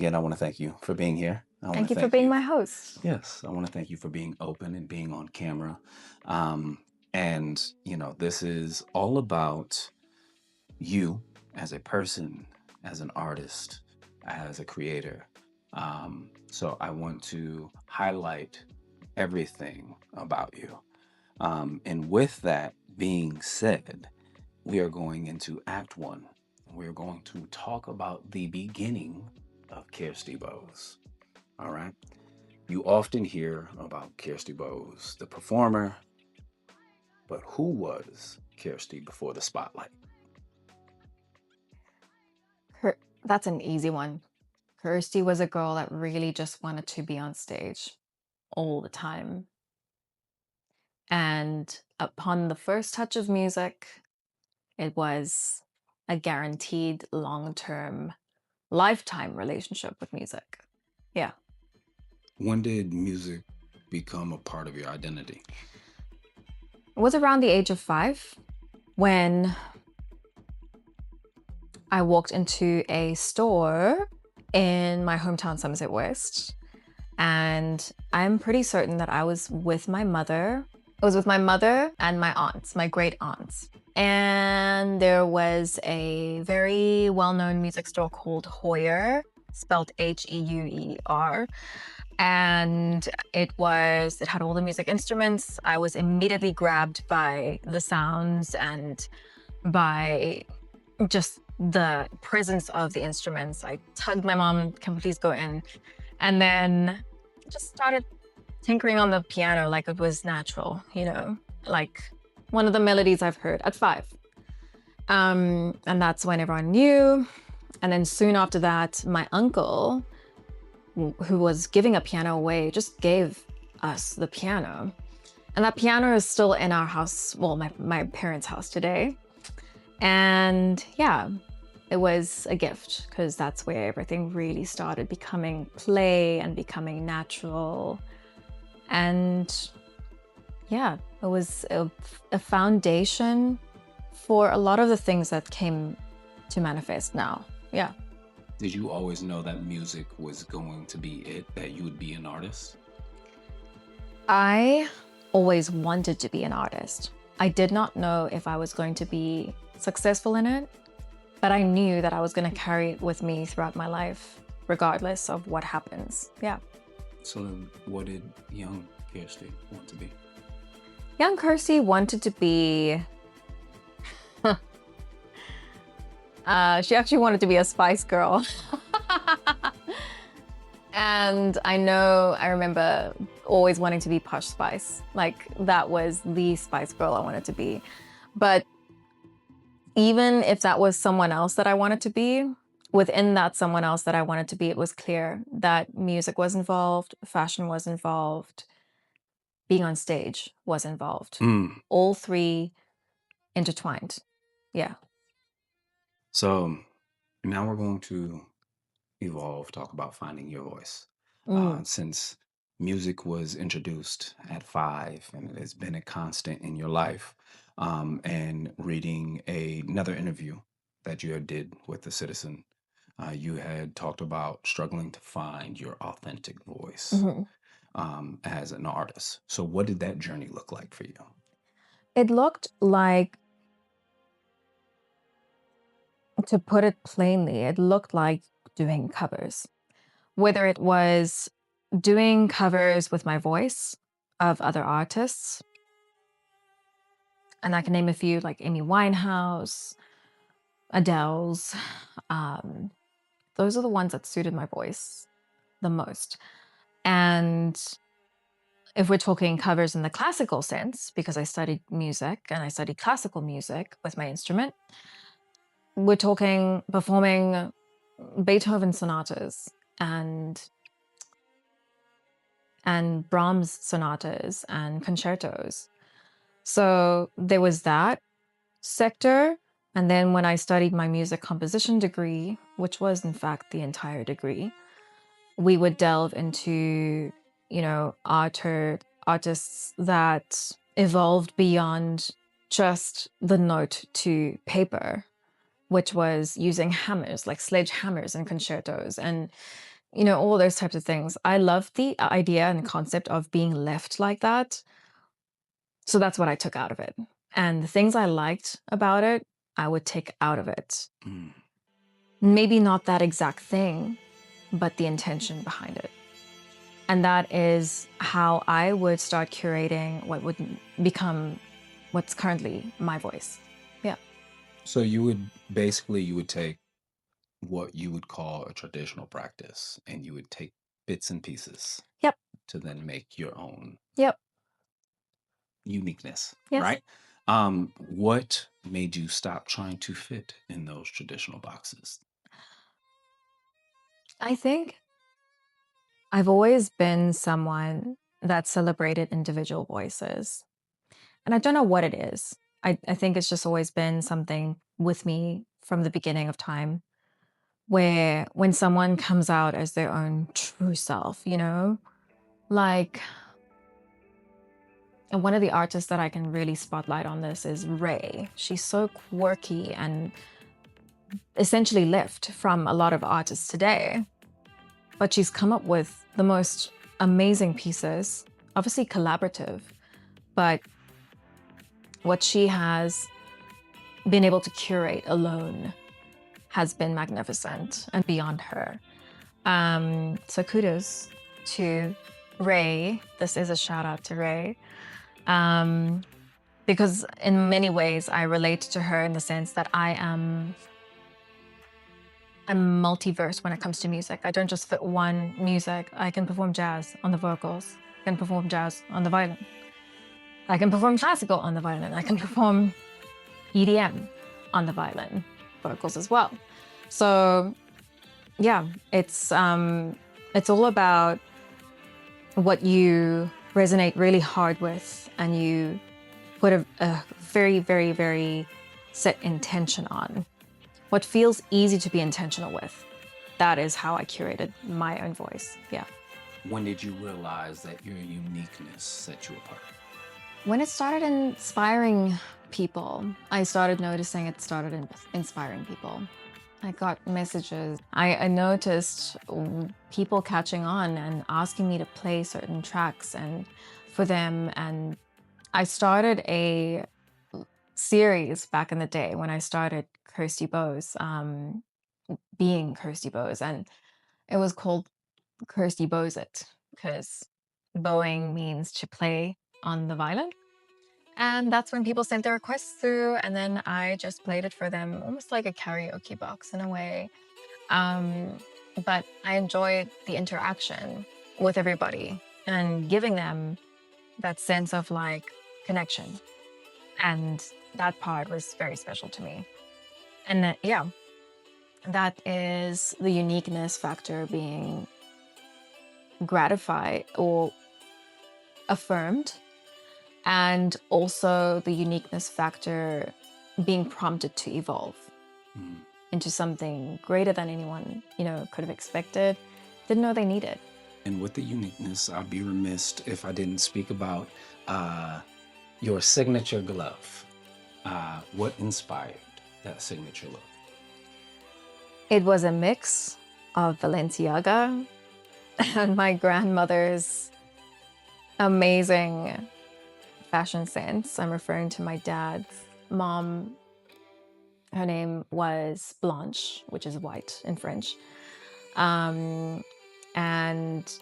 Again, I want to thank you for being here. I want Thank to you for thank being you. my host. Yes, I want to thank you for being open and being on camera. And, this is all about you as a person, as an artist, as a creator. So I want to highlight everything about you. And with that being said, we are going into Act One. We're going to talk about the beginning of Kirsty Bows. All right. You often hear about Kirsty Bows, the performer, but who was Kirsty before the spotlight? That's an easy one. Kirsty was a girl that really just wanted to be on stage all the time. And upon the first touch of music, it was a guaranteed long-term, lifetime relationship with music. Yeah. When did music become a part of your identity? It was around the age of 5 when I walked into a store in my hometown, Somerset West. And I'm pretty certain that I was with my mother. I was with my mother and my aunts, my great aunts. And there was a very well-known music store called Hoyer, spelled Heuer. And it had all the music instruments. I was immediately grabbed by the sounds and by just the presence of the instruments. I tugged my mom, "Can we please go in?" And then just started tinkering on the piano like it was natural, like one of the melodies I've heard at 5. And that's when everyone knew. And then soon after that, my uncle, who was giving a piano away, just gave us the piano. And that piano is still in our house, well, my parents' house today. And yeah, it was a gift because that's where everything really started becoming play and becoming natural. And yeah, it was a foundation for a lot of the things that came to manifest now. Yeah. Did you always know that music was going to be it, that you would be an artist? I always wanted to be an artist. I did not know if I was going to be successful in it, but I knew that I was going to carry it with me throughout my life, regardless of what happens. Yeah. So what did young Kirsty want to be? Young Kirsty wanted to be... she actually wanted to be a Spice Girl. And I remember always wanting to be Posh Spice. Like, that was the Spice Girl I wanted to be. But even if that was someone else that I wanted to be, within that someone else that I wanted to be, it was clear that music was involved, fashion was involved, being on stage was involved. All three intertwined. Yeah. So now we're going to talk about finding your voice. Since music was introduced at 5 and it has been a constant in your life, and reading another interview that you had did with The Citizen, you had talked about struggling to find your authentic voice as an artist. So what did that journey look like for you? It looked like, to put it plainly, it looked like doing covers. Whether it was doing covers with my voice of other artists, and I can name a few, like Amy Winehouse, Adele's. Those are the ones that suited my voice the most. And if we're talking covers in the classical sense, because I studied music and I studied classical music with my instrument, we're talking performing Beethoven sonatas and Brahms sonatas and concertos. So there was that sector. And then when I studied my music composition degree, which was in fact the entire degree, we would delve into, artists that evolved beyond just the note to paper, which was using hammers, like sledgehammers and concertos, and all those types of things. I love the idea and concept of being left like that. So that's what I took out of it. And the things I liked about it, I would take out of it. Mm. Maybe not that exact thing, but the intention behind it. And that is how I would start curating what would become what's currently my voice. Yeah. So you would take what you would call a traditional practice and you would take bits and pieces Yep. to then make your own Yep. uniqueness, Yes. right? What made you stop trying to fit in those traditional boxes? I think I've always been someone that celebrated individual voices. And I don't know what it is. I think it's just always been something with me from the beginning of time, where when someone comes out as their own true self, like, and one of the artists that I can really spotlight on this is Ray. She's so quirky and essentially left from a lot of artists today, but she's come up with the most amazing pieces, obviously collaborative, but what she has been able to curate alone has been magnificent and beyond her. So kudos to Ray. This is a shout out to Ray. Because in many ways I relate to her in the sense that I'm multiverse when it comes to music. I don't just fit one music. I can perform jazz on the vocals. I can perform jazz on the violin. I can perform classical on the violin. I can perform EDM on the violin, vocals as well. So yeah, it's all about what you resonate really hard with and you put a very, very, very set intention on. What feels easy to be intentional with. That is how I curated my own voice. Yeah. When did you realize that your uniqueness set you apart? When it started inspiring people, I started noticing it started inspiring people. I got messages. I noticed people catching on and asking me to play certain tracks and for them. And I started a series back in the day when I started Kirsty Bows, being Kirsty Bows. And it was called Kirsty Bows It because bowing means to play on the violin. And that's when people sent their requests through, and then I just played it for them, almost like a karaoke box in a way. Um, but I enjoyed the interaction with everybody and giving them that sense of like connection. And that part was very special to me. And yeah, that is the uniqueness factor being gratified or affirmed, and also the uniqueness factor being prompted to evolve Mm. into something greater than anyone, could have expected, didn't know they needed. And with the uniqueness, I'd be remiss if I didn't speak about your signature glove. What inspired that signature look? It was a mix of Balenciaga and my grandmother's amazing fashion sense. I'm referring to my dad's mom. Her name was Blanche, which is white in French. And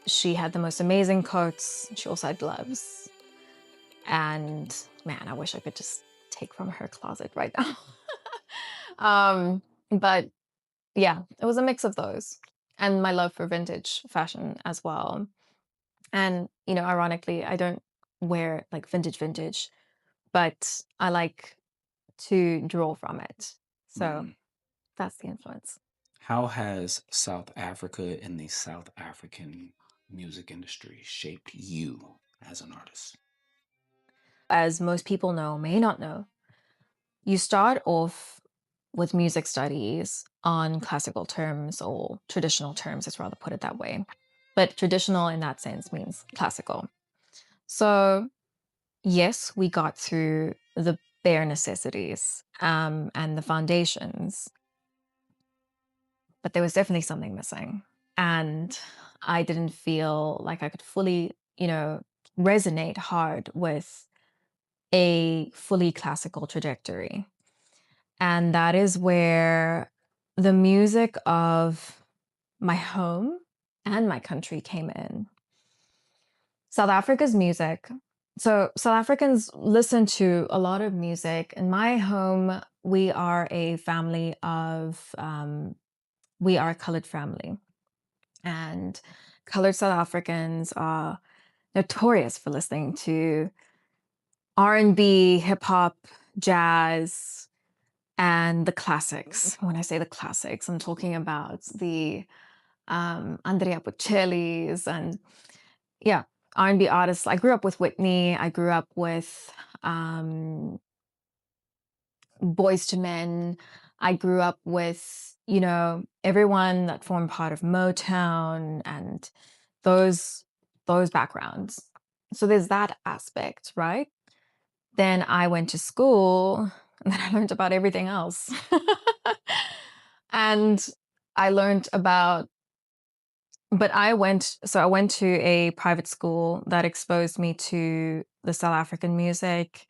she had the most amazing coats. She also had gloves. And man, I wish I could just take from her closet right now. But yeah, it was a mix of those and my love for vintage fashion as well. And, ironically, I don't wear like vintage, but I like to draw from it. So Mhm. that's the influence. How has South Africa and the South African music industry shaped you as an artist? As most people know, may not know, you start off with music studies on classical terms or traditional terms, let's rather put it that way. But traditional in that sense means classical. So, yes, we got through the bare necessities and the foundations, but there was definitely something missing. And I didn't feel like I could fully, resonate hard with a fully classical trajectory. And that is where the music of my home and my country came in. South Africa's music. So, South Africans listen to a lot of music. In my home, we are a family of, we are a colored family. And colored South Africans are notorious for listening to R&B, hip hop, jazz, and the classics. When I say the classics, I'm talking about the Andrea Bocelli's and yeah, R&B artists. I grew up with Whitney. I grew up with um, Boys to Men. I grew up with, everyone that formed part of Motown and those those backgrounds. So there's that aspect, right? Then I went to school and then I learned about everything else. And I learned about but I went to a private school that exposed me to the South African music.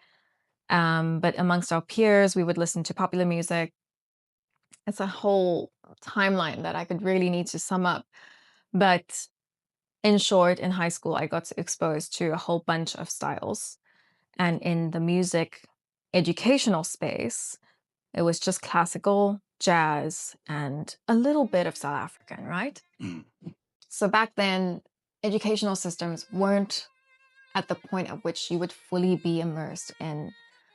But amongst our peers, we would listen to popular music. It's a whole timeline that I could really need to sum up. But in short, in high school, I got exposed to a whole bunch of styles. And in the music educational space, it was just classical, jazz, and a little bit of South African, right? Mm. So back then, educational systems weren't at the point at which you would fully be immersed in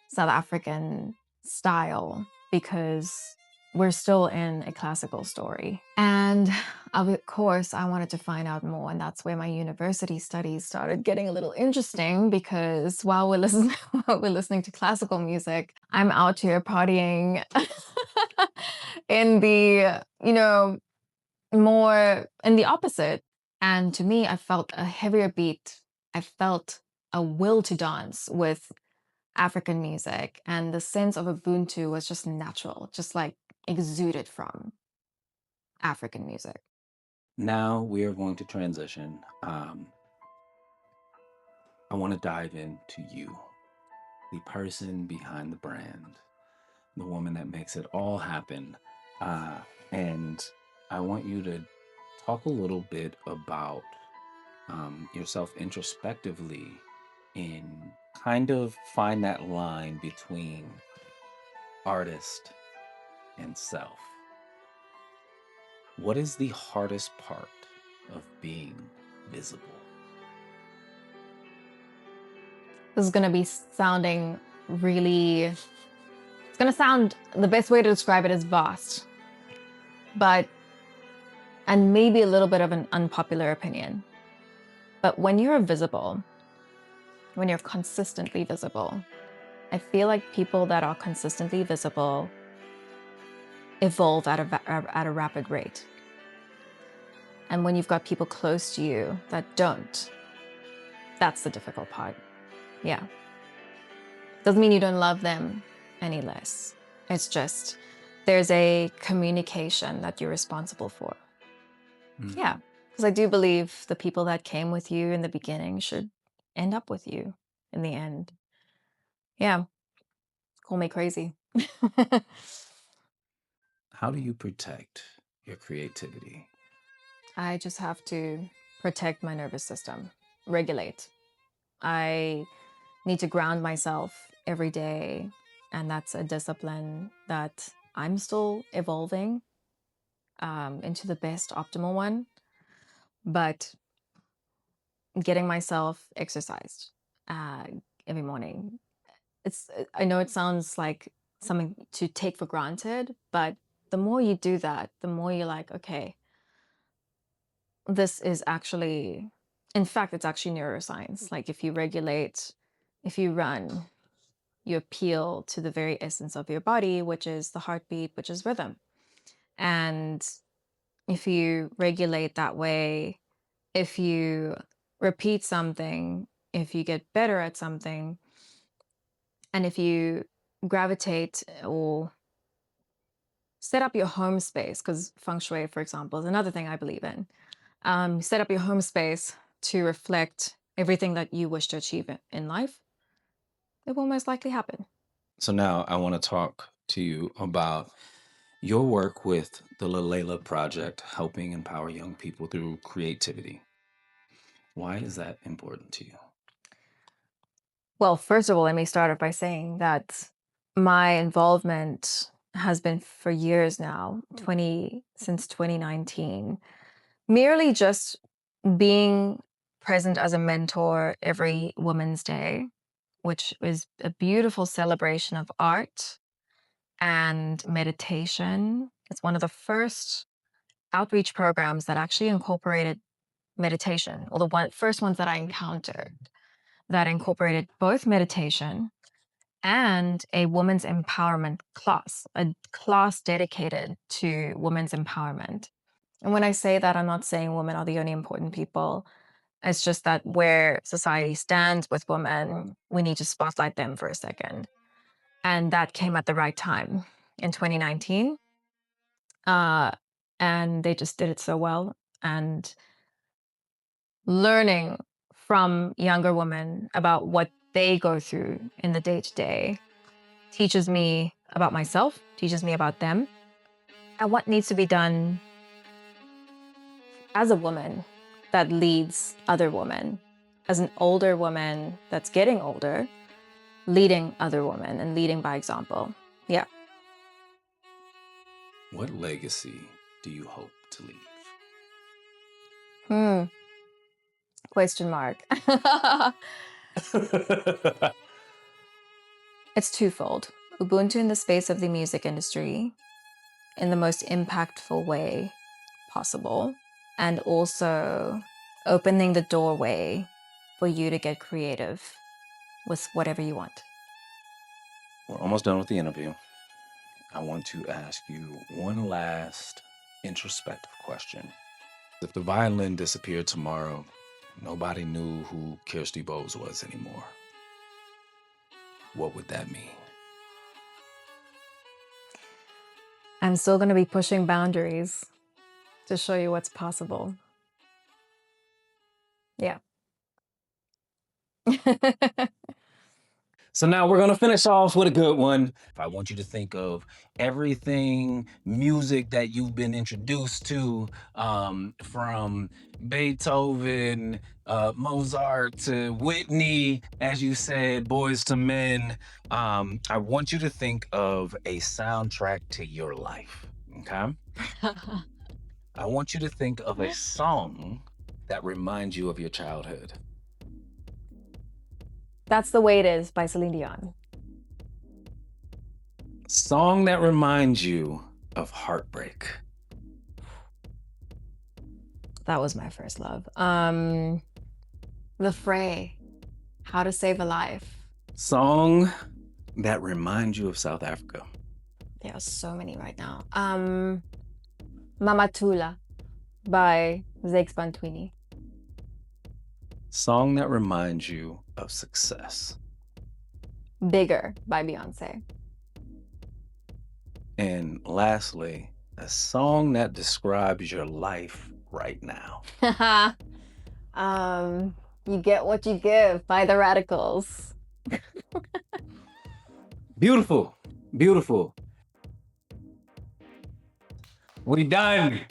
South African style because we're still in a classical story. And of course, I wanted to find out more. And that's where my university studies started getting a little interesting because while we're listening, while we're listening to classical music, I'm out here partying in the, more in the opposite. And to me, I felt a heavier beat. I felt a will to dance with African music. And the sense of Ubuntu was just natural, just like exuded from African music. Now we are going to transition. I want to dive into you, the person behind the brand, the woman that makes it all happen. And I want you to talk a little bit about yourself introspectively and kind of find that line between artist and self. What is the hardest part of being visible? This is going to be sounding really, it's going to sound, the best way to describe it is vast, but, and maybe a little bit of an unpopular opinion. But when you're visible, when you're consistently visible, I feel like people that are consistently visible evolve at a rapid rate. And when you've got people close to you that don't, that's the difficult part. Yeah. Doesn't mean you don't love them any less. It's just there's a communication that you're responsible for. Mm. Yeah. Because I do believe the people that came with you in the beginning should end up with you in the end. Yeah. Call me crazy. How do you protect your creativity? I just have to protect my nervous system, regulate. I need to ground myself every day. And that's a discipline that I'm still evolving into the best optimal one. But getting myself exercised uh, every morning. I know it sounds like something to take for granted, but the more you do that, the more you're like, okay, this is actually, in fact, it's actually neuroscience. Like if you regulate, if you run, you appeal to the very essence of your body, which is the heartbeat, which is rhythm. And if you regulate that way, if you repeat something, if you get better at something, and if you gravitate or set up your home space, because feng shui, for example, is another thing I believe in. Set up your home space to reflect everything that you wish to achieve in life, it will most likely happen. So now I want to talk to you about your work with the Layla Project, helping empower young people through creativity. Why is that important to you? Well, first of all, let me start off by saying that my involvement has been for years now, since 2019, merely just being present as a mentor every Women's Day, which is a beautiful celebration of art and meditation. It's one of the first outreach programs that actually incorporated meditation, or the first ones that I encountered that incorporated both meditation and a women's empowerment class, a class dedicated to women's empowerment. And when I say that, I'm not saying women are the only important people. It's just that where society stands with women, we need to spotlight them for a second. And that came at the right time in 2019. And they just did it so well. And learning from younger women about what they go through in the day to day teaches me about myself, teaches me about them, and what needs to be done as a woman that leads other women, as an older woman that's getting older, leading other women and leading by example. Yeah. What legacy do you hope to leave? Question mark. It's twofold. Ubuntu in the space of the music industry in the most impactful way possible, and also opening the doorway for you to get creative with whatever you want. We're almost done with the interview. I want to ask you one last introspective question. If the violin disappeared tomorrow, nobody knew who Kirsty Bows was anymore, what would that mean? I'm still going to be pushing boundaries to show you what's possible. Yeah. So now we're going to finish off with a good one. I want you to think of everything music that you've been introduced to, from Beethoven, Mozart to Whitney, as you said, Boys to Men. I want you to think of a soundtrack to your life, okay? I want you to think of a song that reminds you of your childhood. That's the Way It Is by Celine Dion. Song that reminds you of heartbreak. That was my first love. The Fray, How to Save a Life. Song that reminds you of South Africa. There are so many right now. Mama Tula by Zakes Bantwini. Song that reminds you of success. Bigger by Beyonce. And lastly, a song that describes your life right now. You Get What You Give by the Radicals. Beautiful, beautiful. We done.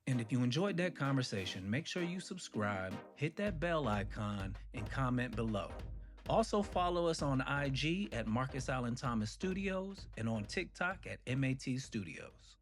And if you enjoyed that conversation, make sure you subscribe, hit that bell icon, and comment below. Also follow us on IG at Marcus Allen Thomas Studios and on TikTok at MAT Studios.